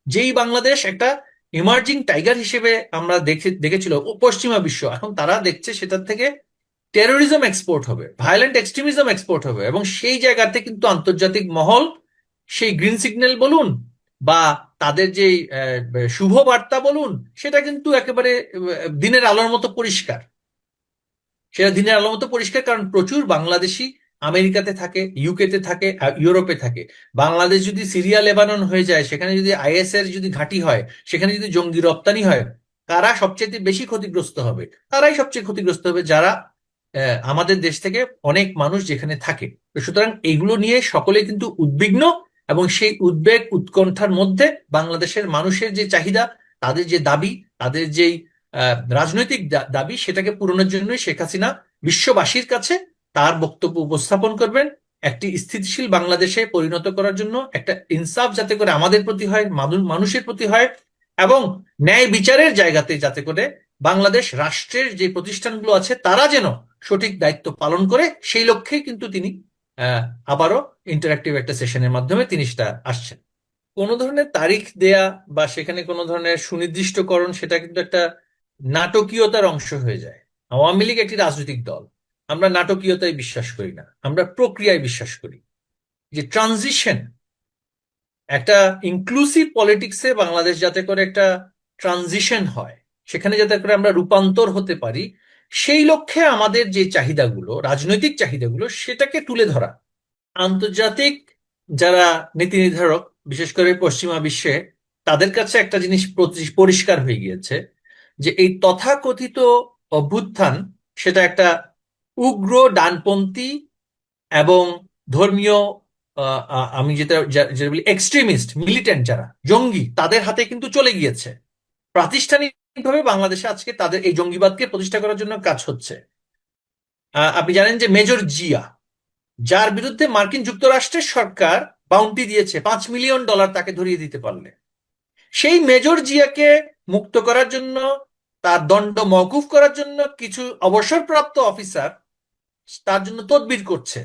যেই বাংলাদেশ একটা emerging tiger হিসেবে আমরা দেখেছিল ও পশ্চিমা বিশ্ব, এখন তারা দেখছে সেটার থেকে টেরোরিজম এক্সপোর্ট হবে, ভায়োলেন্ট এক্সট্রিমিজম এক্সপোর্ট হবে, এবং সেই জায়গাতে কিন্তু আন্তর্জাতিক মহল সেই গ্রিন সিগন্যাল বলুন বা তাদের যে শুভ বার্তা বলুন, সেটা কিন্তু একেবারে দিনের আলোর মতো পরিষ্কার। সেটা দিনের আলোর মতো পরিষ্কার, কারণ প্রচুর বাংলাদেশি আমেরিকাতে থাকে, ইউকেতে থাকে, ইউরোপে থাকে। বাংলাদেশ যদি সিরিয়া লেবানন হয়ে যায়, সেখানে যদি আইএস এর যদি ঘাঁটি হয়, সেখানে যদি জঙ্গি রপ্তানি হয়, কারা সবচেয়ে বেশি ক্ষতিগ্রস্ত হবে? তারাই সবচেয়ে ক্ষতিগ্রস্ত হবে, যারা আমাদের দেশ থেকে অনেক মানুষ যেখানে থাকে। তো সুতরাং এইগুলো নিয়ে সকলে কিন্তু উদ্বিগ্ন, এবং সেই উদ্বেগ উৎকণ্ঠার মধ্যে বাংলাদেশের মানুষের যে চাহিদা, তাদের যে দাবি, তাদের যেই রাজনৈতিক দাবি, সেটাকে পূরণের জন্যই শেখ হাসিনা বিশ্ববাসীর কাছে তার বক্তব্য উপস্থাপন করবেন। একটি স্থিতিশীল বাংলাদেশে পরিণত করার জন্য একটা ইনসাফ যাতে করে আমাদের প্রতি হয়, মানুষের প্রতি হয়, এবং ন্যায় বিচারের জায়গাতে যাতে করে বাংলাদেশ রাষ্ট্রের যে প্রতিষ্ঠানগুলো আছে তারা যেন সঠিক দায়িত্ব পালন করে, সেই লক্ষ্যেই কিন্তু তিনি আহ, আবারও ইন্টারাক্টিভ একটা সেশনের মাধ্যমে তিনি সেটা আসছেন। কোনো ধরনের তারিখ দেয়া বা সেখানে কোনো ধরনের সুনির্দিষ্টকরণ, সেটা কিন্তু একটা নাটকীয়তার অংশ হয়ে যায়। আওয়ামী লীগ একটি রাজনৈতিক দল। আমরা নাটকীয়তায় বিশ্বাস করি না, আমরা প্রক্রিয়ায় বিশ্বাস করি। যে ট্রানজিশন, একটা ইনক্লুসিভ পলিটিক্সে বাংলাদেশ যাতে করে একটা ট্রানজিশন হয়, সেখানে যাতে করে আমরা রূপান্তর হতে পারি, সেই লক্ষ্যে আমাদের যে চাহিদাগুলো, রাজনৈতিক চাহিদাগুলো, সেটাকে তুলে ধরা। আন্তর্জাতিক যারা নীতি নির্ধারক, বিশেষ করে পশ্চিমা বিশ্বে, তাদের কাছে একটা জিনিস পরিষ্কার হয়ে গিয়েছে, যে এই তথাকথিত অভ্যুত্থান, সেটা একটা উগ্র ডানপন্থী এবং ধর্মীয় আমি যেটা বলি এক্সট্রিমিস্ট মিলিটেন্ট, যারা জঙ্গি, তাদের হাতে কিন্তু চলে গিয়েছে। প্রাতিষ্ঠানিকভাবে বাংলাদেশে আজকে তাদের এই জঙ্গিবাদকে প্রতিষ্ঠা করার জন্য কাজ হচ্ছে। আপনি জানেন যে মেজর জিয়া, যার বিরুদ্ধে মার্কিন যুক্তরাষ্ট্রের সরকার বাউন্টি দিয়েছে $5 মিলিয়ন তাকে ধরিয়ে দিতে পারলে, সেই মেজর জিয়াকে মুক্ত করার জন্য, তার দণ্ড মওকুফ করার জন্য কিছু অবসরপ্রাপ্ত অফিসার তার জন্য তদবির করছে।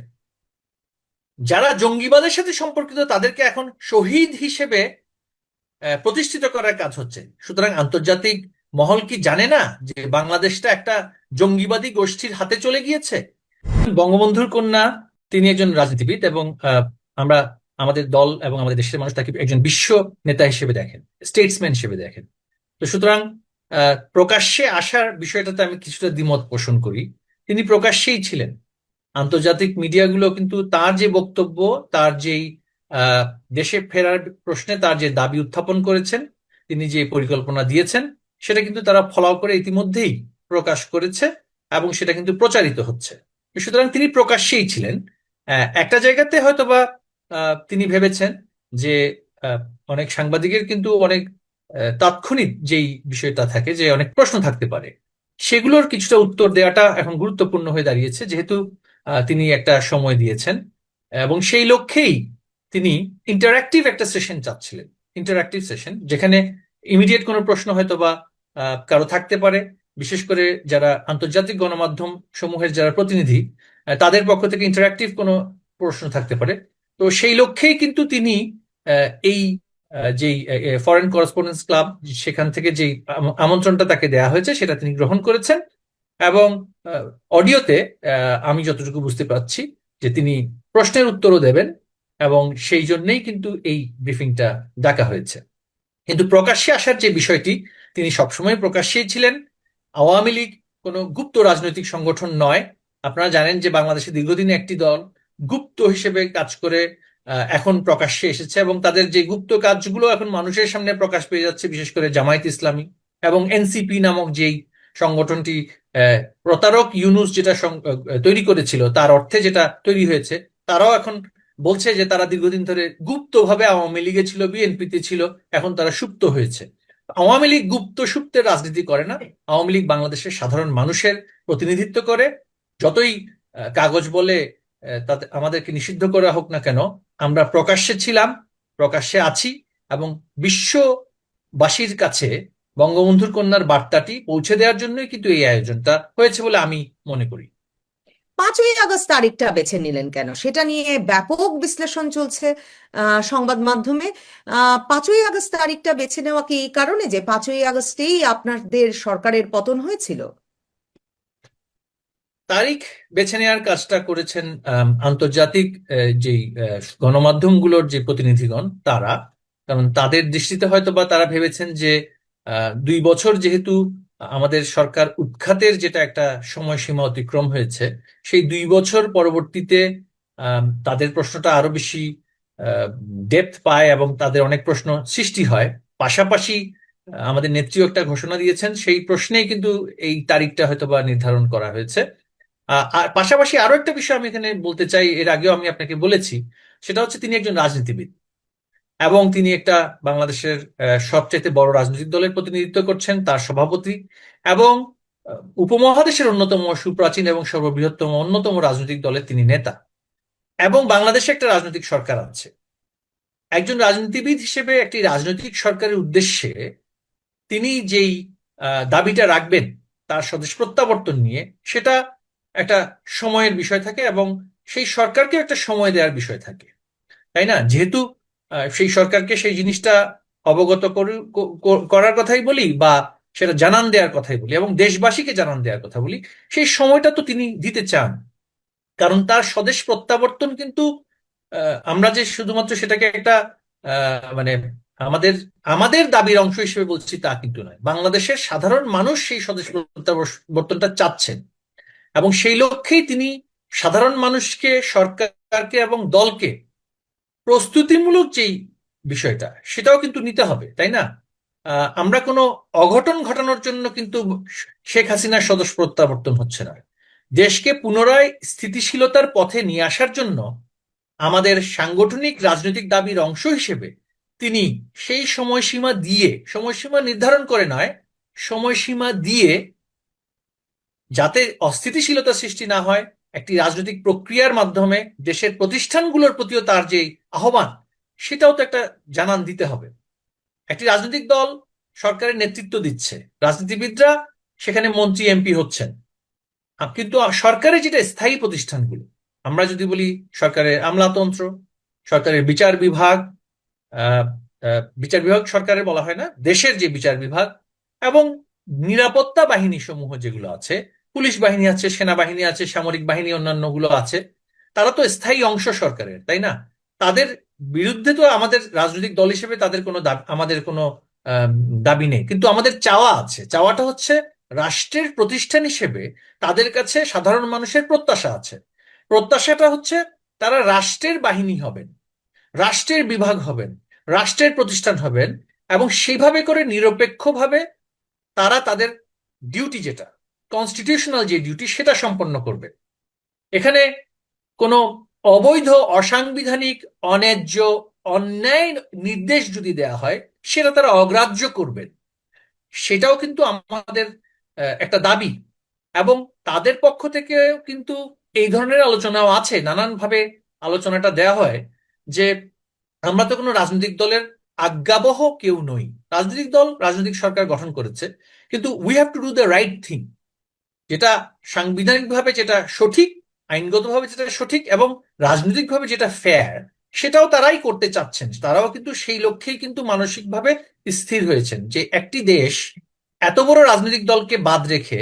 যারা জঙ্গিবাদের সাথে সম্পর্কিত তাদেরকে এখন শহীদ হিসেবে প্রতিষ্ঠিত করার কাজ হচ্ছে। সুতরাং আন্তর্জাতিক মহল কি জানে না যে বাংলাদেশটা একটা জঙ্গিবাদী গোষ্ঠীর হাতে চলে গিয়েছে? বঙ্গবন্ধুর কন্যা, তিনি একজন রাজনীতিবিদ, এবং আমরা, আমাদের দল এবং আমাদের দেশের মানুষ তাকে একজন বিশ্ব নেতা হিসেবে দেখেন, স্টেটসম্যান হিসেবে দেখেন। তো সুতরাং প্রকাশ্যে আসার বিষয়টাতে আমি কিছুটা দ্বিমত পোষণ করি। তিনি প্রকাশ্যেই ছিলেন। আন্তর্জাতিক মিডিয়াগুলো কিন্তু তার যে বক্তব্য, তার যেই আহ, দেশে ফেরার প্রশ্নে তার যে দাবি উত্থাপন করেছেন, তিনি যে পরিকল্পনা দিয়েছেন, সেটা কিন্তু তারা ফলাও করে ইতিমধ্যেই প্রকাশ করেছে, এবং সেটা কিন্তু প্রচারিত হচ্ছে। সুতরাং তিনি প্রকাশ্যেই ছিলেন। একটা জায়গাতে হয়তোবা তিনি ভেবেছেন যে আহ, অনেক সাংবাদিকের কিন্তু অনেক তাৎক্ষণিক যেই বিষয়টা থাকে, যে অনেক প্রশ্ন থাকতে পারে, সেগুলোর কিছুটা উত্তর দেওয়াটা এখন গুরুত্বপূর্ণ হয়ে দাঁড়িয়েছে, যেহেতু তিনি একটা সময় দিয়েছেন, এবং সেই লক্ষ্যেই তিনি ইন্টারাক্টিভ একটা সেশন চাচ্ছিলেন। ইন্টারাক্টিভ সেশন যেখানে ইমিডিয়েট কোনো প্রশ্ন হয়তো বা কারো থাকতে পারে, বিশেষ করে যারা আন্তর্জাতিক গণমাধ্যম সমূহের যারা প্রতিনিধি, তাদের পক্ষ থেকে ইন্টারাক্টিভ কোনো প্রশ্ন থাকতে পারে। তো সেই লক্ষ্যেই কিন্তু তিনি এই যেই ফরেন করেসপন্ডেন্স ক্লাব, সেখান থেকে যেই আমন্ত্রণটা তাকে দেয়া হয়েছে, সেটা তিনি গ্রহণ করেছেন। এবং অডিওতে আমি যতটুকু বুঝতে পারছি যে তিনি প্রশ্নের উত্তরও দেবেন, এবং সেই জন্যই কিন্তু এই ব্রিফিংটা ডাকা হয়েছে। কিন্তু প্রকাশ্যে আসার যে বিষয়টি, তিনি সবসময় প্রকাশ্যেই ছিলেন। আওয়ামী লীগ কোনো গুপ্ত রাজনৈতিক সংগঠন নয়। আপনারা জানেন যে বাংলাদেশে দীর্ঘদিন একটি দল গুপ্ত হিসেবে কাজ করে এখন প্রকাশ্যে এসেছে, এবং তাদের যে গুপ্ত কাজগুলো এখন মানুষের সামনে প্রকাশ পেয়ে যাচ্ছে, বিশেষ করে জামায়াত ইসলামী এবং এনসিপি নামক যেই সংগঠনটি প্রতারক ইউনুস যেটা তৈরি করেছিল, তার অর্থে যেটা তৈরি হয়েছে, তারাও এখন বলছে যে তারা দীর্ঘদিন ধরে গুপ্তভাবে আওয়ামী লীগে ছিল, বিএনপিতে ছিল, এখন তারা সুপ্ত হয়েছে। আওয়ামী লীগ গুপ্ত সুপ্তের রাজনীতি করে না। আওয়ামী লীগ বাংলাদেশের সাধারণ মানুষের প্রতিনিধিত্ব করে। যতই কাগজ বলে তাতে আমাদেরকে নিষিদ্ধ করা হোক না কেন, আমরা প্রকাশ্যে ছিলাম, প্রকাশ্যে আছি, এবং বিশ্ববাসীর কাছে বঙ্গবন্ধুর কন্যার বার্তাটি পৌঁছে দেওয়ার জন্যই কিন্তু এই আয়োজনটা হয়েছে বলে আমি মনে করি। 5ই আগস্ট তারিখটা বেছে নিলেন কেন, সেটা নিয়ে ব্যাপক বিশ্লেষণ চলছে সংবাদ মাধ্যমে। 5ই আগস্ট তারিখটা বেছে নেওয়া কি এই কারণে যে 5ই আগস্টেই আপনাদের সরকারের পতন হয়েছিল? তারিখ বেছে নেওয়ার কাজটা করেছেন আন্তর্জাতিক যেই গণমাধ্যমগুলোর যে প্রতিনিধিগণ তারা। কারণ তাদের দৃষ্টিতে হয়তো বা তারা ভেবেছেন যে 2 বছর যেহেতু আমাদের সরকার উৎখাতের যেটা একটা সময়সীমা অতিক্রম হয়েছে, সেই 2 বছর পরবর্তীতে তাদের প্রশ্নটা আরো বেশি ডেপথ পায় এবং তাদের অনেক প্রশ্ন সৃষ্টি হয়। পাশাপাশি আমাদের নেত্রীও একটা ঘোষণা দিয়েছেন, সেই প্রশ্নেই কিন্তু এই তারিখটা হয়তো বা নির্ধারণ করা হয়েছে। আর পাশাপাশি আরো একটা বিষয় আমি এখানে বলতে চাই, এর আগেও আমি আপনাকে বলেছি, সেটা হচ্ছে তিনি একজন রাজনীতিবিদ এবং তিনি একটা বাংলাদেশের সবচেয়ে বড় রাজনৈতিক দলের প্রতিনিধিত্ব করছেন, তার সভাপতি এবং উপমহাদেশের অন্যতম সুপ্রাচীন এবং সর্ববৃহত্তম অন্যতম রাজনৈতিক দলের তিনি নেতা, এবং বাংলাদেশে একটা রাজনৈতিক সরকার আছে। একজন রাজনীতিবিদ হিসেবে একটি রাজনৈতিক সরকারের উদ্দেশ্যে তিনি যেই দাবিটা রাখবেন তার স্বদেশ প্রত্যাবর্তন নিয়ে, সেটা একটা সময়ের বিষয় থাকে এবং সেই সরকারকে একটা সময় দেওয়ার বিষয় থাকে, তাই না? যেহেতু সেই সরকারকে সেই জিনিসটা অবগত করার কথাই বলি বা সেটা জানান দেওয়ার কথাই বলি এবং দেশবাসীকে জানান দেওয়ার কথা বলি, সেই সময়টা তো তিনি দিতে চান। কারণ তার স্বদেশ প্রত্যাবর্তন কিন্তু আমরা যে শুধুমাত্র সেটাকে একটা মানে আমাদের আমাদের দাবির অংশ হিসেবে বলছি তা কিন্তু নয়, বাংলাদেশের সাধারণ মানুষ সেই স্বদেশ প্রত্যাবর্তনটা চাচ্ছেন এবং সেই লক্ষ্যেই তিনি সাধারণ মানুষকে, সরকারকে এবং দলকে প্রস্তুতিমূলক যেই বিষয়টা সেটাও কিন্তু নিতে হবে, তাই না? আমরা কোনো অঘটন ঘটানোর জন্য কিন্তু শেখ হাসিনার স্বদেশ প্রত্যাবর্তন হচ্ছে না। দেশকে পুনরায় স্থিতিশীলতার পথে নিয়ে আসার জন্য আমাদের সাংগঠনিক রাজনৈতিক দাবির অংশ হিসেবে তিনি সেই সময়সীমা দিয়ে, সময়সীমা নির্ধারণ করে নয়, সময়সীমা দিয়ে, যাতে অস্থিতিশীলতা সৃষ্টি না হয়, একটি রাজনৈতিক প্রক্রিয়ার মাধ্যমে দেশের প্রতিষ্ঠানগুলোর প্রতিও তার যে আহ্বান, সেটাও তো একটা জানান দিতে হবে। একটি রাজনৈতিক দল সরকারের নেতৃত্ব দিচ্ছে, রাজনীতিবিদরা সেখানে মন্ত্রী এমপি হচ্ছেন, কিন্তু সরকারের যেটা স্থায়ী প্রতিষ্ঠানগুলো, আমরা যদি বলি সরকারের আমলাতন্ত্র, সরকারের বিচার বিভাগ, আহ, বিচার বিভাগ সরকারের বলা হয় না, দেশের যে বিচার বিভাগ এবং নিরাপত্তা বাহিনী সমূহ যেগুলো আছে, পুলিশ বাহিনী আছে, সেনাবাহিনী আছে, সামরিক বাহিনী অন্যান্য গুলো আছে, তারা তো স্থায়ী অংশ সরকারের, তাই না? তাদের বিরুদ্ধে তো আমাদের রাজনৈতিক দল হিসেবে তাদের কোনো আমাদের কোনো আহ, দাবি নেই, কিন্তু আমাদের চাওয়া আছে। চাওয়াটা হচ্ছে রাষ্ট্রের প্রতিষ্ঠান হিসেবে তাদের কাছে সাধারণ মানুষের প্রত্যাশা আছে। প্রত্যাশাটা হচ্ছে তারা রাষ্ট্রের বাহিনী হবেন, রাষ্ট্রের বিভাগ হবেন, রাষ্ট্রের প্রতিষ্ঠান হবেন এবং সেইভাবে করে নিরপেক্ষভাবে তারা তাদের ডিউটি, যেটা কনস্টিটিউশনাল যে ডিউটি, সেটা সম্পন্ন করবে। এখানে কোনো অবৈধ, অসাংবিধানিক, অন্যায্য, অন্যায় নির্দেশ যদি দেয়া হয়, সেটা তারা অগ্রাহ্য করবেন। সেটাও কিন্তু আমাদের একটা দাবি এবং তাদের পক্ষ থেকে কিন্তু এই ধরনের আলোচনাও আছে, নানানভাবে আলোচনাটা দেয়া হয় যে আমরা তো কোনো রাজনৈতিক দলের আজ্ঞাবহ কেউ নই। রাজনৈতিক দল রাজনৈতিক সরকার গঠন করেছে, কিন্তু we have to do the right thing, যেটা সাংবিধানিকভাবে যেটা সঠিক, আইনগতভাবে যেটা সঠিক এবং রাজনৈতিকভাবে যেটা ফেয়ার, সেটাও তারাই করতে চাচ্ছেন। তারাও কিন্তু সেই লক্ষ্যেই কিন্তু মানসিকভাবে স্থির হয়েছেন যে একটি দেশ এত বড় রাজনৈতিক দলকে বাদ রেখে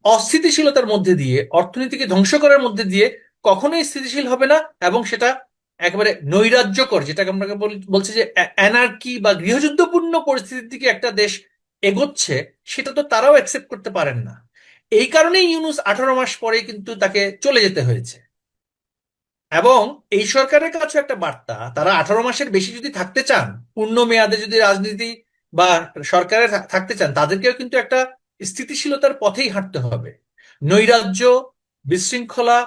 অস্থিতিশীলতার মধ্যে দিয়ে, অর্থনীতিকে ধ্বংস করার মধ্যে দিয়ে কখনোই স্থিতিশীল হবে না এবং সেটা একেবারে নৈরাজ্যকর, যেটাকে আমরা বলছি যে অ্যানার্কি বা গৃহযুদ্ধপূর্ণ পরিস্থিতির দিকে একটা দেশ এগোচ্ছে, সেটা তো তারাও অ্যাকসেপ্ট করতে পারেন না। এই কারণেই ইউনূস 18 মাস পরে কিন্তু তাকে চলে যেতে হয়েছে। এবং এই সরকারের কাছে একটা বার্তা, তারা 18 মাসের বেশি যদি থাকতে চান, পূর্ণ মেয়াদে যদি রাজনীতি বা সরকারে থাকতে চান, তাদেরকেও কিন্তু একটা স্থিতিশীলতার পথেই হাঁটতে হবে। নৈরাজ্য, বিশৃঙ্খলা,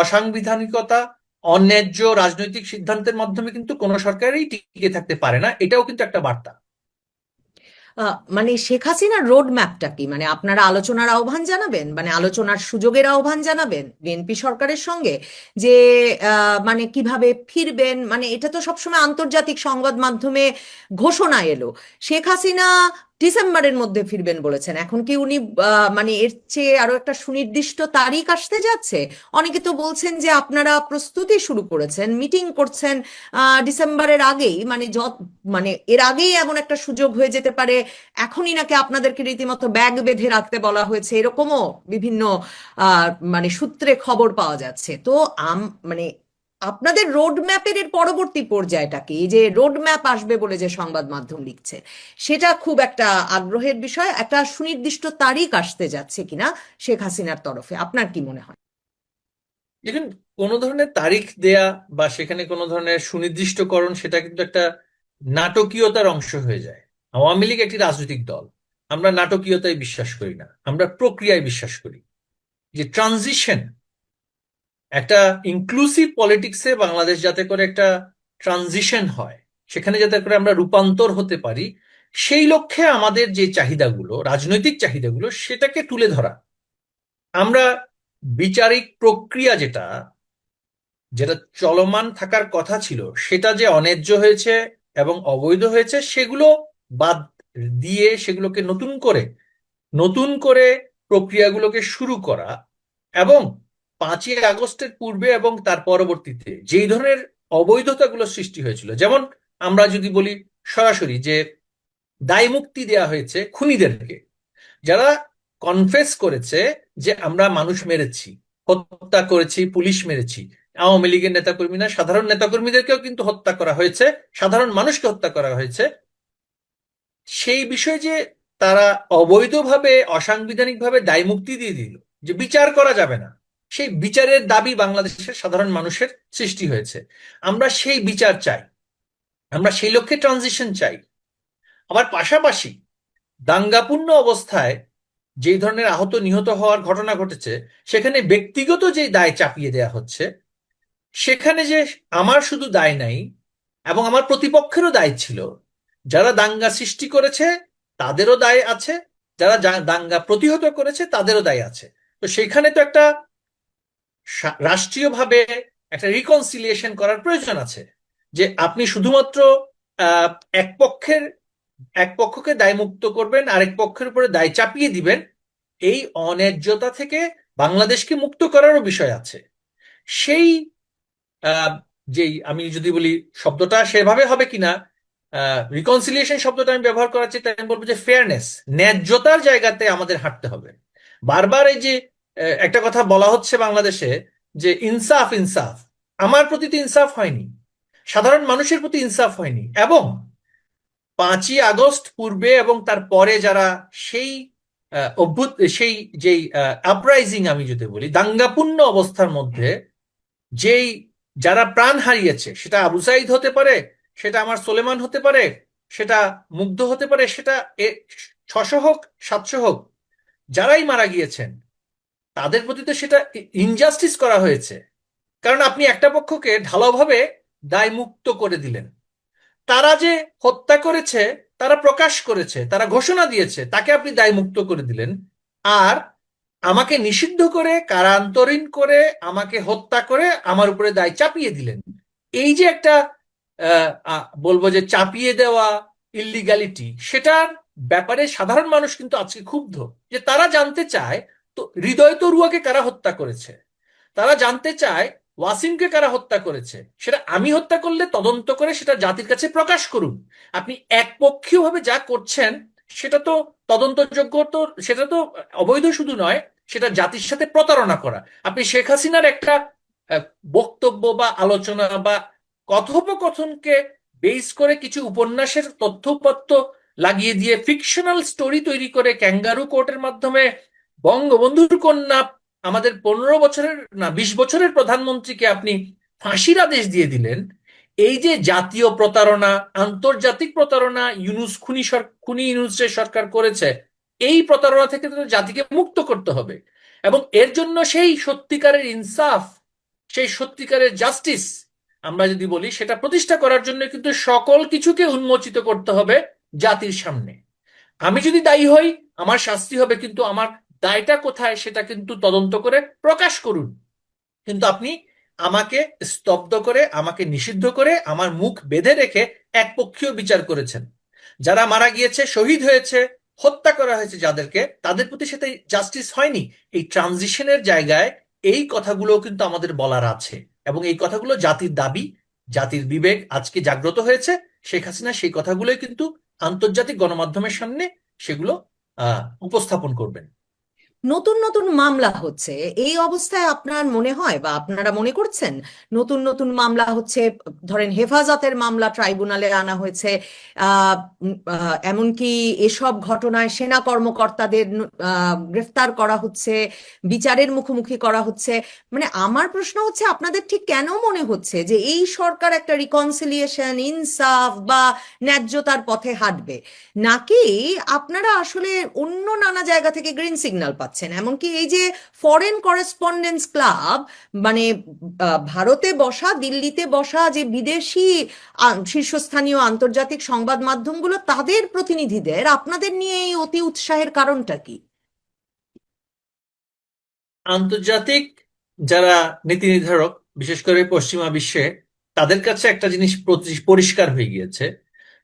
অসাংবিধানিকতা, অন্যায্য রাজনৈতিক সিদ্ধান্তের মাধ্যমে কিন্তু কোনো সরকারই টিকে থাকতে পারে না, এটাও কিন্তু একটা বার্তা। মানে শেখ হাসিনার রোড ম্যাপটা কি? মানে আপনারা আলোচনার আহ্বান জানাবেন, মানে আলোচনার সুযোগের আহ্বান জানাবেন বিএনপি সরকারের সঙ্গে, যে মানে কিভাবে ফিরবেন? মানে এটা তো সবসময় আন্তর্জাতিক সংবাদ মাধ্যমে ঘোষণা এলো। শেখ হাসিনা ডিসেম্বরের মধ্যে ফিরবেন বলেছেন। এখন কি উনি মানে এর চেয়ে আরো একটা সুনির্দিষ্ট তারিখ আসতে যাচ্ছে? অনেকে তো বলছেন যে আপনারা প্রস্তুতি শুরু করেছেন, মিটিং করছেন ডিসেম্বরের আগেই, মানে মানে এর আগেই এমন একটা সুযোগ হয়ে যেতে পারে। এখনই নাকি আপনাদেরকে রীতিমতো ব্যাগ বেঁধে রাখতে বলা হয়েছে, এরকমও বিভিন্ন মানে সূত্রে খবর পাওয়া যাচ্ছে। তো মানে আপনাদের রোড ম্যাপের এর পরবর্তী পর্যায়টা কি? এই যে রোড ম্যাপ আসবে বলে যে সংবাদ মাধ্যম লিখছে, সেটা খুব একটা আগ্রহের বিষয়। একটা সুনির্দিষ্ট তারিখ আসতে যাচ্ছে কিনা শেখ হাসিনার তরফে, আপনার কি মনে হয়? দেখুন, কোনো ধরনের তারিখ দেয়া বা সেখানে কোনো ধরনের সুনির্দিষ্টকরণ, সেটা কিন্তু একটা নাটকীয়তার অংশ হয়ে যায়। আওয়ামী লীগ একটি রাজনৈতিক দল। আমরা নাটকীয়তায় বিশ্বাস করি না, আমরা প্রক্রিয়ায় বিশ্বাস করি। যে ট্রানজিশন, একটা ইনক্লুসিভ পলিটিক্সে বাংলাদেশ যাতে করে একটা ট্রানজিশন হয়, সেখানে যাতে করে আমরা রূপান্তর হতে পারি, সেই লক্ষ্যে আমাদের যে চাহিদাগুলো, রাজনৈতিক চাহিদাগুলো, সেটাকে তুলে ধরা। আমরা বিচারিক প্রক্রিয়া যেটা যেটা চলমান থাকার কথা ছিল, সেটা যে অন্যায্য হয়েছে এবং অবৈধ হয়েছে, সেগুলো বাদ দিয়ে সেগুলোকে নতুন করে প্রক্রিয়াগুলোকে শুরু করা। এবং 5ই আগস্টের পূর্বে এবং তার পরবর্তীতে যেই ধরনের অবৈধতাগুলো সৃষ্টি হয়েছিল, যেমন আমরা যদি বলি সরাসরি যে দায় মুক্তি দেয়া হয়েছে খুনিদেরকে, যারা কনফেস করেছে যে আমরা মানুষ মেরেছি, হত্যা করেছি, পুলিশ মেরেছি। আওয়ামী লীগের নেতাকর্মী না, সাধারণ নেতাকর্মীদেরকেও কিন্তু হত্যা করা হয়েছে, সাধারণ মানুষকে হত্যা করা হয়েছে। সেই বিষয়ে যে তারা অবৈধভাবে, অসাংবিধানিকভাবে দায় মুক্তি দিয়ে দিল, যে বিচার করা যাবে না, সেই বিচারের দাবি বাংলাদেশের সাধারণ মানুষের সৃষ্টি হয়েছে। আমরা সেই বিচার চাই, আমরা সেই লক্ষ্যে ট্রানজিশন চাই। আবার পাশাপাশি দাঙ্গাপূর্ণ অবস্থায় যেই ধরনের আহত নিহত হওয়ার ঘটনা ঘটেছে, সেখানে ব্যক্তিগত যে দায় চাপিয়ে দেয়া হচ্ছে, সেখানে যে আমার শুধু দায় নাই, এবং আমার প্রতিপক্ষেরও দায় ছিল। যারা দাঙ্গা সৃষ্টি করেছে তাদেরও দায় আছে, যারা দাঙ্গা প্রতিহত করেছে তাদেরও দায় আছে। তো সেখানে তো একটা রাষ্ট্রীয়ভাবে একটা রিকনসিলিয়েশন করার প্রয়োজন আছে। যে আপনি শুধুমাত্র আহ, এক পক্ষের এক পক্ষকে দায়মুক্ত করবেন, আরেক পক্ষের উপরে দায় চাপিয়ে দিবেন, এই অন্যায্যতা থেকে বাংলাদেশকে মুক্ত করারও বিষয় আছে। সেই আহ, যেই আমি যদি বলি, শব্দটা সেভাবে হবে কিনা, রিকনসিলিয়েশন শব্দটা আমি ব্যবহার করার চেয়ে আমি বলবো যে ফেয়ারনেস, ন্যায্যতার জায়গাতে আমাদের হাঁটতে হবে। বারবার এই যে একটা কথা বলা হচ্ছে বাংলাদেশে, যে ইনসাফ ইনসাফ, আমার প্রতি তো ইনসাফ হয়নি, সাধারণ মানুষের প্রতি ইনসাফ হয়নি। এবং 5ই আগস্ট পূর্বে এবং তার পরে যারা সেই সেই যেই আপরাইজিং, আমি যদি বলি দাঙ্গাপূর্ণ অবস্থার মধ্যে যেই যারা প্রাণ হারিয়েছে, সেটা আবু সাইদ হতে পারে, সেটা আমার সোলেমান হতে পারে, সেটা মুগ্ধ হতে পারে, সেটা 600 হোক 700 হোক, যারাই মারা গিয়েছেন, তাদের প্রতি তো সেটা ইনজাস্টিস করা হয়েছে। কারণ আপনি একটা পক্ষকে ঢালাওভাবে দায় মুক্ত করে দিলেন। তারা যে হত্যা করেছে, তারা প্রকাশ করেছে, তারা ঘোষণা দিয়েছে, তাকে আপনি দায়মুক্ত করে দিলেন। আর আমাকে নিষিদ্ধ করে, কারান্তরীণ করে, আমাকে হত্যা করে আমার উপরে দায় চাপিয়ে দিলেন। এই যে একটা বলবো যে চাপিয়ে দেওয়া ইল্লিগ্যালিটি, সেটার ব্যাপারে সাধারণ মানুষ কিন্তু আজকে ক্ষুব্ধ। যে তারা জানতে চায়, তো হৃদয় তরুয়াকে কারা হত্যা করেছে, তারা জানতে চায় ওয়াসিমকে কারা হত্যা করেছে, সেটা আমি হত্যা করলে তদন্ত করে সেটা জাতির কাছে প্রকাশ করুন। আপনি একপক্ষীয়ভাবে যা করছেন, সেটা তো তদন্তযোগ্য, তো সেটা তো অবৈধ শুধু নয়, সেটা জাতির সাথে প্রতারণা করা। আপনি শেখ হাসিনার একটা আহ, বক্তব্য বা আলোচনা বা কথোপকথনকে বেস করে কিছু উপন্যাসের তথ্যপত্র লাগিয়ে দিয়ে ফিকশনাল স্টোরি তৈরি করে ক্যাঙ্গারু কোর্টের মাধ্যমে বঙ্গবন্ধুর কন্যা, আমাদের 15 বছরের না 20 বছরের প্রধানমন্ত্রীকে আপনি ফাঁসির আদেশ দিয়ে দিলেন। এই যে জাতীয় প্রতারণা, আন্তর্জাতিক প্রতারণা খুনি ইউনূসের সরকার করেছে, এই প্রতারণা থেকে তো জাতিকে মুক্ত করতে হবে। এবং এর জন্য সেই সত্যিকারের ইনসাফ, সেই সত্যিকারের জাস্টিস, আমরা যদি বলি, সেটা প্রতিষ্ঠা করার জন্য কিন্তু সকল কিছুকে উন্মোচিত করতে হবে জাতির সামনে। আমি যদি দায়ী হই, আমার শাস্তি হবে, কিন্তু আমার দায়টা কোথায় সেটা কিন্তু তদন্ত করে প্রকাশ করুন। কিন্তু আপনি আমাকে স্তব্ধ করে, আমাকে নিষিদ্ধ করে, আমার মুখ বেঁধে রেখে একপক্ষীয় বিচার করেছেন। যারা মারা গিয়েছে, শহীদ হয়েছে, হত্যা করা হয়েছে যাদেরকে, তাদের প্রতি সাথে জাস্টিস হয়নি। এই ট্রানজিশনের জায়গায় এই কথাগুলো কিন্তু আমাদের বলার আছে, এবং এই কথাগুলো জাতির দাবি, জাতির বিবেক আজকে জাগ্রত হয়েছে। শেখ হাসিনা সেই কথাগুলোই কিন্তু আন্তর্জাতিক গণমাধ্যমের সামনে সেগুলো উপস্থাপন করবেন। নতুন নতুন মামলা হচ্ছে, এই অবস্থায় আপনার মনে হয় বা আপনারা মনে করছেন নতুন নতুন মামলা হচ্ছে, ধরেন হেফাজতের মামলা ট্রাইব্যুনালে আনা হয়েছে, এমনকি এসব ঘটনায় সেনা কর্মকর্তাদের গ্রেফতার করা হচ্ছে, বিচারের মুখোমুখি করা হচ্ছে। মানে আমার প্রশ্ন হচ্ছে, আপনাদের ঠিক কেন মনে হচ্ছে যে এই সরকার একটা রিকনসিলিয়েশন, ইনসাফ বা ন্যায্যতার পথে হাঁটবে, নাকি আপনারা আসলে অন্য নানা জায়গা থেকে গ্রিন সিগন্যাল পাচ্ছেন? এমনকি এই যে ফরেন করেসপন্ডেন্স ক্লাব, মানে ভারতে বসা, দিল্লিতে বসা যে বিদেশি শীর্ষস্থানীয় আন্তর্জাতিক সংবাদ মাধ্যমগুলো, তাদের প্রতিনিধিদের আপনাদের নিয়ে এই অতি উৎসাহের কারণটা কি? আন্তর্জাতিক যারা নীতি নির্ধারক, বিশেষ করে পশ্চিমা বিশ্বে, তাদের কাছে একটা জিনিস পরিষ্কার হয়ে গিয়েছে,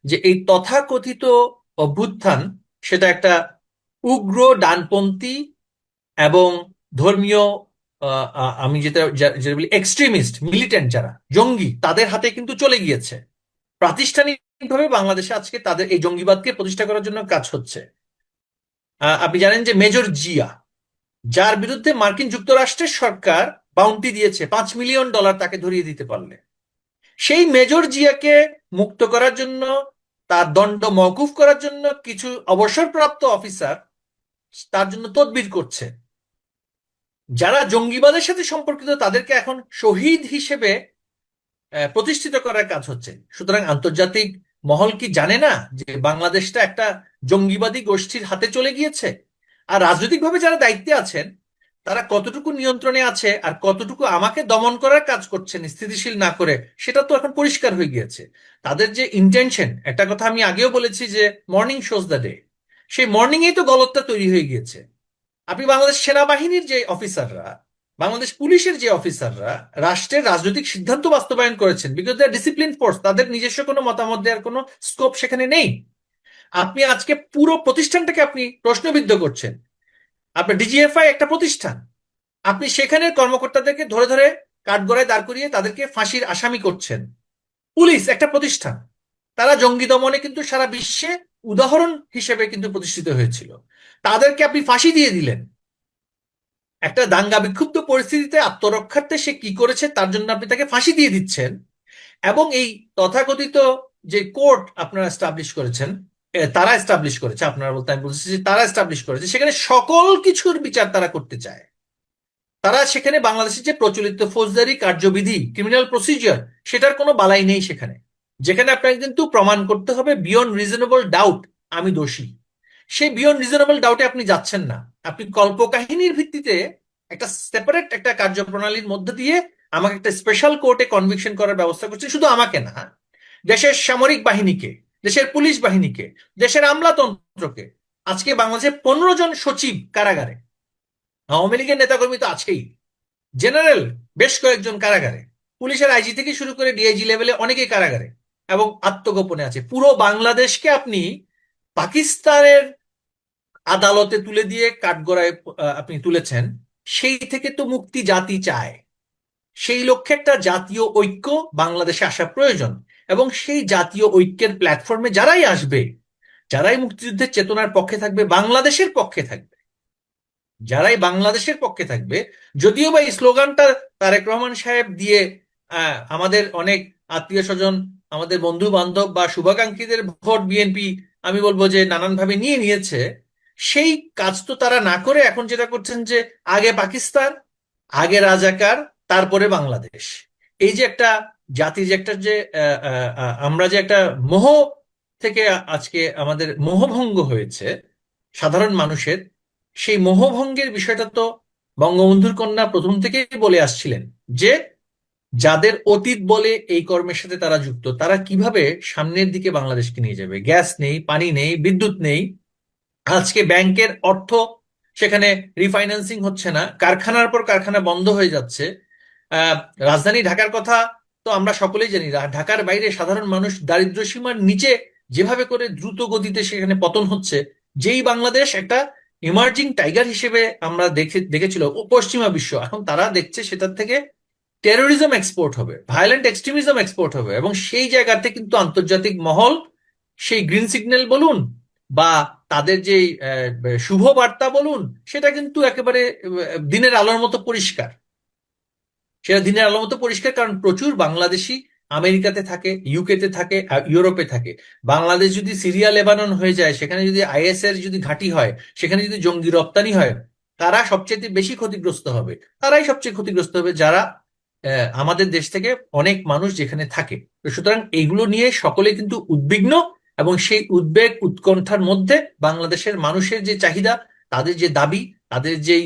যে এই তথাকথিত অভ্যুত্থান সেটা একটা উগ্র ডানপন্থী এবং ধর্মীয়, আমি যেটা বলি এক্সট্রিমিস্ট মিলিটেন্ট, যারা জঙ্গি, তাদের হাতে কিন্তু চলে গিয়েছে। প্রাতিষ্ঠানিকভাবে বাংলাদেশে আজকে তাদের এই জঙ্গিবাদকে প্রতিষ্ঠা করার জন্য কাজ হচ্ছে। আপনি জানেন যে মেজর জিয়া, যার বিরুদ্ধে মার্কিন যুক্তরাষ্ট্রের সরকার বাউন্টি দিয়েছে $5 মিলিয়ন তাকে ধরিয়ে দিতে পারলে, সেই মেজর জিয়াকে মুক্ত করার জন্য, তার দণ্ড মওকুফ করার জন্য কিছু অবসরপ্রাপ্ত অফিসার তার জন্য তদবির করছে। যারা জঙ্গিবাদের সাথে সম্পর্কিত তাদেরকে এখন শহীদ হিসেবে প্রতিষ্ঠিত করার কাজ হচ্ছে। সুতরাং আন্তর্জাতিক মহল কি জানে না যে বাংলাদেশটা একটা জঙ্গিবাদী গোষ্ঠীর হাতে চলে গিয়েছে? আর রাজনৈতিকভাবে যারা দায়িত্বে আছেন, তারা কতটুকু নিয়ন্ত্রণে আছে আর কতটুকু আমাকে দমন করার কাজ করছেন স্থিতিশীল না করে, সেটা তো এখন পরিষ্কার হয়ে গিয়েছে। তাদের যে ইন্টেনশন, একটা কথা আমি আগেও বলেছি যে মর্নিং শোজ দ্য ডে, সেই মর্নিং এই তো গলতটা তৈরি হয়ে গিয়েছে। আপনি বাংলাদেশ সেনাবাহিনীর যে অফিসাররা, বাংলাদেশ পুলিশের যে অফিসাররা রাষ্ট্রের রাজনৈতিক সিদ্ধান্ত বাস্তবায়ন করেছেন, বিকজ দে ডিসিপ্লিন ফোর্স, তাদের নিজস্ব কোনো মতামত দেওয়ার কোনো স্কোপ সেখানে নেই। আপনি আজকে পুরো প্রতিষ্ঠানটাকে আপনি প্রশ্নবিদ্ধ করছেন। আপনার ডিজিএফআই একটা প্রতিষ্ঠান, আপনি সেখানের কর্মকর্তাদেরকে ধরে ধরে কাঠগড়ায় দাঁড় করিয়ে তাদেরকে ফাঁসির আসামি করছেন। পুলিশ একটা প্রতিষ্ঠান, তারা জঙ্গি দমনে কিন্তু সারা বিশ্বে উদাহরণ হিসেবে কিন্তু প্রতিষ্ঠিত হয়েছিল, তাদেরকে আপনি ফাঁসি দিয়ে দিলেন। একটা দাঙ্গা বিক্ষুব্ধ পরিস্থিতিতে আত্মরক্ষার্থে সে কি করেছে তার জন্য আপনি তাকে ফাঁসি দিয়ে দিচ্ছেন। এবং এই তথাকথিত যে কোর্ট আপনারা এস্টাবলিশ করেছেন, তারা এস্টাবলিশ করেছে, আপনারা বলতে আমি বলছি যে তারা এস্টাবলিশ করেছে, সেখানে সকল কিছুর বিচার তারা করতে চায়। তারা সেখানে বাংলাদেশের যে প্রচলিত ফৌজদারি কার্যবিধি, ক্রিমিনাল প্রসিজিয়ার, সেটার কোনো বালাই নেই সেখানে। যেখানে আপনাকে কিন্তু প্রমাণ করতে হবে বিয়ন্ড রিজনেবল ডাউট আমি দোষী, সেই বিয়ন্ড রিজনেবল ডাউটে আপনি যাচ্ছেন না। আপনি কল্পকাহিনীর ভিত্তিতে একটা সেপারেট একটা কার্যপ্রণালীর মধ্যে দিয়ে আমাকে একটা স্পেশাল কোর্টে কনভিকশন করার ব্যবস্থা করছেন। শুধু আমাকে না, দেশের সামরিক বাহিনীকে, দেশের পুলিশ বাহিনীকে, দেশের আমলাতন্ত্রকে। আজকে বাংলাদেশে 15 জন সচিব কারাগারে, আওয়ামী লীগের নেতাকর্মী তো আছেই, জেনারেল বেশ কয়েকজন কারাগারে, পুলিশের আইজি থেকে শুরু করে ডিআইজি লেভেলে অনেকেই কারাগারে এবং আত্মগোপনে আছে। পুরো বাংলাদেশকে আপনি পাকিস্তানের আদালতে তুলে দিয়ে কাঠগড়ায় আপনি তুলেছেন। সেই থেকে তো মুক্তি জাতি চায়, সেই লক্ষ্যে একটা জাতীয় ঐক্য বাংলাদেশে আসা প্রয়োজন। এবং সেই জাতীয় ঐক্যের প্ল্যাটফর্মে যারাই আসবে, যারাই মুক্তিযুদ্ধের চেতনার পক্ষে থাকবে, বাংলাদেশের পক্ষে থাকবে, যারাই বাংলাদেশের পক্ষে থাকবে, যদিও বা এই স্লোগানটা তারেক রহমান সাহেব দিয়ে আমাদের অনেক আত্মীয় স্বজন, আমাদের বন্ধু বান্ধব বা শুভাকাঙ্ক্ষীদের ভোট বিএনপি আমি বলবো যে নানানভাবে নিয়ে নিয়েছে, সেই কাজ তো তারা না করে এখন যেটা করছেন যে আগে পাকিস্তান, আগে রাজাকার, তারপরে বাংলাদেশ। এই যে একটা জাতির যে একটা যে আমরা যে একটা মোহ থেকে আজকে আমাদের মোহভঙ্গ হয়েছে সাধারণ মানুষের, সেই মোহভঙ্গের বিষয়টা তো বঙ্গবন্ধুর কন্যা প্রথম থেকেই বলে আসছিলেন যে যাদের অতীত বলে এই কর্মের সাথে তারা যুক্ত, তারা কিভাবে সামনের দিকে বাংলাদেশকে নিয়ে যাবে। গ্যাস নেই, পানি নেই, বিদ্যুৎ নেই, আজকে ব্যাংকের অর্থ সেখানে রিফাইন্যান্সিং হচ্ছে না, কারখানার পর কারখানা বন্ধ হয়ে যাচ্ছে। রাজধানী ঢাকার কথা তো আমরা সকলেই জানি, ঢাকার বাইরে সাধারণ মানুষ দারিদ্র্য সীমার নিচে যেভাবে করে দ্রুত গতিতে সেখানে পতন হচ্ছে, যেই বাংলাদেশ একটা ইমার্জিং টাইগার হিসেবে আমরা দেখেছিল পশ্চিমা বিশ্ব, এখন তারা দেখছে সেটার থেকে টেরোরিজম এক্সপোর্ট হবে, ভায়োলেন্ট এক্সট্রিমিজম এক্সপোর্ট হবে, এবং সেই জায়গাতে কিন্তু আন্তর্জাতিক মহল সেই গ্রিন সিগন্যাল বলুন বা তাদের যে শুভ বার্তা বলুন, সেটা কিন্তু একেবারে দিনের আলোর মতো পরিষ্কার। সেটা দিনের আলোর মতো পরিষ্কার, কারণ প্রচুর বাংলাদেশি আমেরিকাতে থাকে, ইউকেতে থাকে, আর ইউরোপে থাকে। বাংলাদেশ যদি সিরিয়া লেবানন হয়ে যায়, সেখানে যদি আইএস এর যদি ঘাঁটি হয়, সেখানে যদি জঙ্গি রপ্তানি হয়, কারা সবচেয়ে বেশি ক্ষতিগ্রস্ত হবে? তারাই সবচেয়ে ক্ষতিগ্রস্ত হবে, যারা আমাদের দেশ থেকে অনেক মানুষ যেখানে থাকে। তো সুতরাং এইগুলো নিয়ে সকলে কিন্তু উদ্বিগ্ন, এবং সেই উদ্বেগ উৎকণ্ঠার মধ্যে বাংলাদেশের মানুষের যে চাহিদা, তাদের যে দাবি, তাদের যেই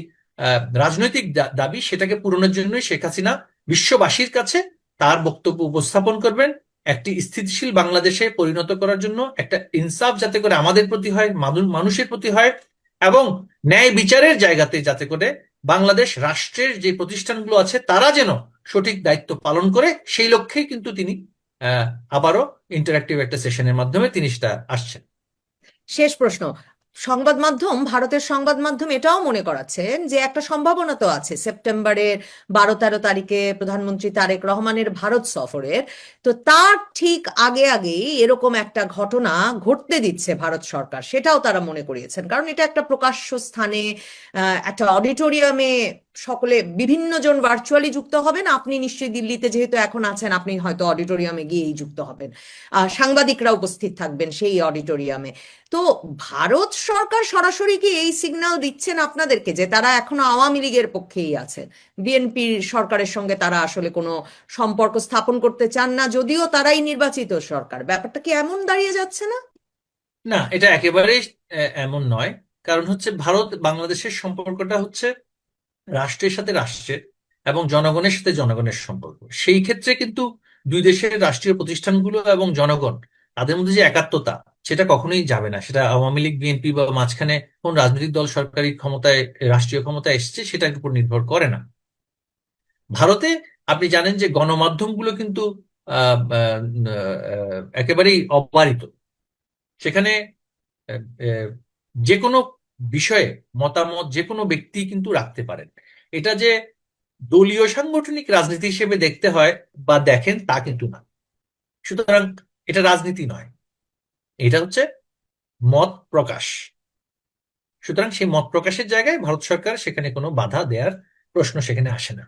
রাজনৈতিক দাবি, সেটাকে পূরণের জন্যই শেখ হাসিনা বিশ্ববাসীর কাছে তার বক্তব্য উপস্থাপন করবেন, একটি স্থিতিশীল বাংলাদেশে পরিণত করার জন্য, একটা ইনসাফ যাতে করে আমাদের প্রতি হয়, মানুষের প্রতি হয়, এবং ন্যায় বিচারের জায়গাতে যাতে করে বাংলাদেশ রাষ্ট্রের যে প্রতিষ্ঠানগুলো আছে তারা যেন সঠিক দায়িত্ব পালন করে, সেই লক্ষ্যেই কিন্তু তিনি আহ আবারও ইন্টারাক্টিভ একটা সেশনের মাধ্যমে তিনি সেটা আসছেন। শেষ প্রশ্ন। ভারতের সংবাদ মাধ্যম এটাও মনে করাচ্ছেন যে একটা সম্ভাবনা তো আছে সেপ্টেম্বরের 12-13 তারিখে প্রধানমন্ত্রী তারেক রহমানের ভারত সফরের। তো তার ঠিক আগে আগেই এরকম একটা ঘটনা ঘটতে দিচ্ছে ভারত সরকার, সেটাও তারা মনে করিয়েছেন। কারণ এটা একটা প্রকাশ্য স্থানে, একটা অডিটোরিয়ামে সকলে, বিভিন্ন জন ভার্চুয়ালি যুক্ত হবেন। আপনি নিশ্চয়ই দিল্লিতে যেহেতু এখন আছেন, আপনি হয়তো অডিটোরিয়ামে গিয়েই যুক্ত হবেন। সাংবাদিকরা উপস্থিত থাকবেন সেই অডিটোরিয়ামে। তো ভারত সরকার সরাসরি কি এই সিগন্যাল দিচ্ছেন আপনাদেরকে যে তারা এখনো আওয়ামী লীগের পক্ষেই আছে, বিএনপি সরকারের সঙ্গে তারা আসলে কোনো সম্পর্ক স্থাপন করতে চান না, যদিও তারাই নির্বাচিত সরকার? ব্যাপারটা কি এমন দাঁড়িয়ে যাচ্ছে না? না, এটা একেবারেই এমন নয়। কারণ হচ্ছে ভারত বাংলাদেশের সম্পর্কটা হচ্ছে রাষ্ট্রের সাথে রাষ্ট্রের এবং জনগণের সাথে জনগণের সম্পর্ক। সেই ক্ষেত্রে কিন্তু দুই দেশের রাষ্ট্রীয় প্রতিষ্ঠানগুলো এবং জনগণ, তাদের মধ্যে যে একাত্মতা, সেটা কখনোই যাবে না। সেটা আওয়ামী লীগ বিএনপি বা মাঝখানে কোন রাজনৈতিক দল সরকারি ক্ষমতায়, রাষ্ট্রীয় ক্ষমতায় এসেছে, সেটার উপর নির্ভর করে না। ভারতে আপনি জানেন যে গণমাধ্যমগুলো কিন্তু একেবারেই অবারিত। সেখানে আহ, আহ, যে কোনো বিষয়ে মতামত যে কোনো ব্যক্তি কিন্তু রাখতে পারেন। এটা যে দলীয় সাংগঠনিক রাজনীতি হিসেবে দেখতে হয় বা দেখেন, তা কিন্তু না। সুতরাং এটা রাজনীতি নয়, এটা হচ্ছে মত প্রকাশ। সুতরাং সেই মত প্রকাশের জায়গায় ভারত সরকার সেখানে কোনো বাধা দেওয়ার প্রশ্ন সেখানে আসে না।